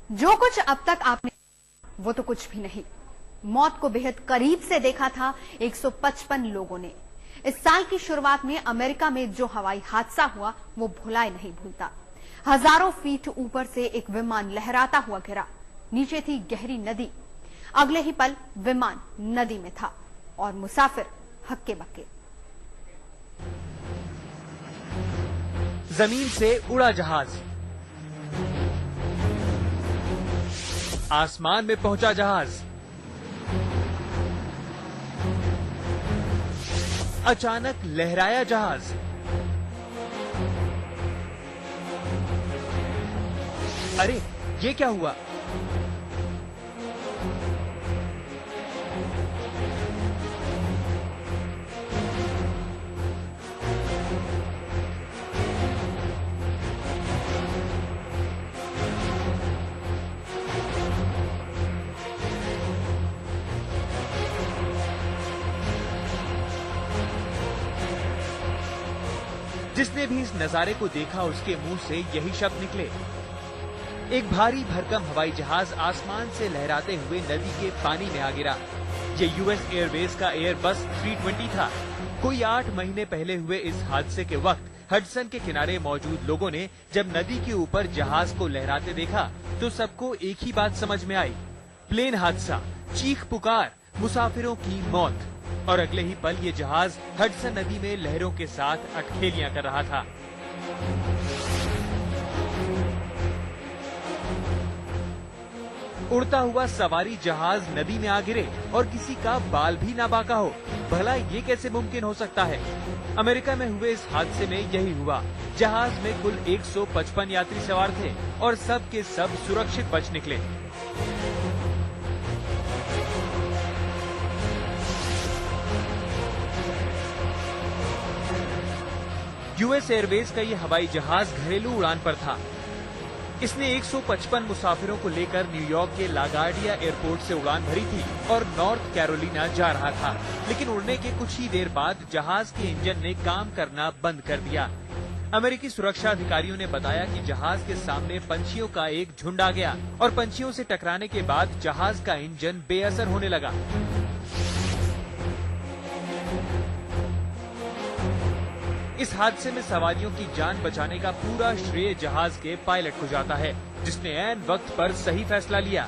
जो कुछ अब तक आपने वो तो कुछ भी नहीं। मौत को बेहद करीब से देखा था 155 लोगों ने। इस साल की शुरुआत में अमेरिका में जो हवाई हादसा हुआ वो भुलाए नहीं भूलता। हजारों फीट ऊपर से एक विमान लहराता हुआ गिरा। नीचे थी गहरी नदी। अगले ही पल विमान नदी में था और मुसाफिर हक्के बक्के। जमीन से उड़ा जहाज, आसमान में पहुंचा जहाज, अचानक लहराया जहाज। अरे ये क्या हुआ? जिसने भी इस नजारे को देखा उसके मुंह से यही शब्द निकले। एक भारी भरकम हवाई जहाज आसमान से लहराते हुए नदी के पानी में आ गिरा। ये यूएस एयरवेज का एयरबस 320 था। कोई 8 महीने पहले हुए इस हादसे के वक्त हडसन के किनारे मौजूद लोगों ने जब नदी के ऊपर जहाज को लहराते देखा तो सबको एक ही बात समझ में आई। प्लेन हादसा, चीख पुकार, मुसाफिरों की मौत। और अगले ही पल ये जहाज हडसन नदी में लहरों के साथ अटखेलियां कर रहा था। उड़ता हुआ सवारी जहाज नदी में आ गिरे और किसी का बाल भी ना बाका हो। भला ये कैसे मुमकिन हो सकता है? अमेरिका में हुए इस हादसे में यही हुआ। जहाज में कुल 155 यात्री सवार थे और सब के सब सुरक्षित बच निकले। यूएस एयरवेज का ये हवाई जहाज घरेलू उड़ान पर था। इसने 155 मुसाफिरों को लेकर न्यूयॉर्क के लागार्डिया एयरपोर्ट से उड़ान भरी थी और नॉर्थ कैरोलिना जा रहा था। लेकिन उड़ने के कुछ ही देर बाद जहाज के इंजन ने काम करना बंद कर दिया। अमेरिकी सुरक्षा अधिकारियों ने बताया कि जहाज के सामने पंछियों का एक झुंड आ गया और पंछियों से टकराने के बाद जहाज का इंजन बेअसर होने लगा। इस हादसे में सवारियों की जान बचाने का पूरा श्रेय जहाज के पायलट को जाता है, जिसने ऐन वक्त पर सही फैसला लिया।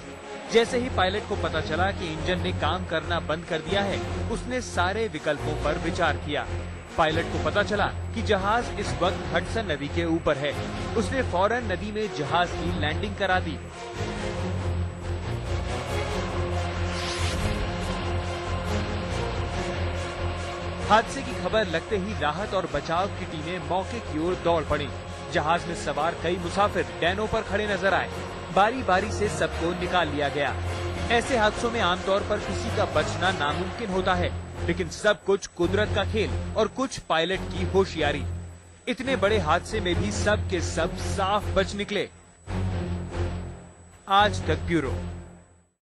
जैसे ही पायलट को पता चला कि इंजन ने काम करना बंद कर दिया है, उसने सारे विकल्पों पर विचार किया। पायलट को पता चला कि जहाज इस वक्त हडसन नदी के ऊपर है। उसने फौरन नदी में जहाज की लैंडिंग करा दी। हादसे की खबर लगते ही राहत और बचाव की टीमें मौके की ओर दौड़ पड़ी। जहाज में सवार कई मुसाफिर डैनों पर खड़े नजर आए। बारी बारी से सबको निकाल लिया गया। ऐसे हादसों में आमतौर पर किसी का बचना नामुमकिन होता है, लेकिन सब कुछ कुदरत का खेल और कुछ पायलट की होशियारी। इतने बड़े हादसे में भी सब के सब साफ बच निकले। आज तक ब्यूरो।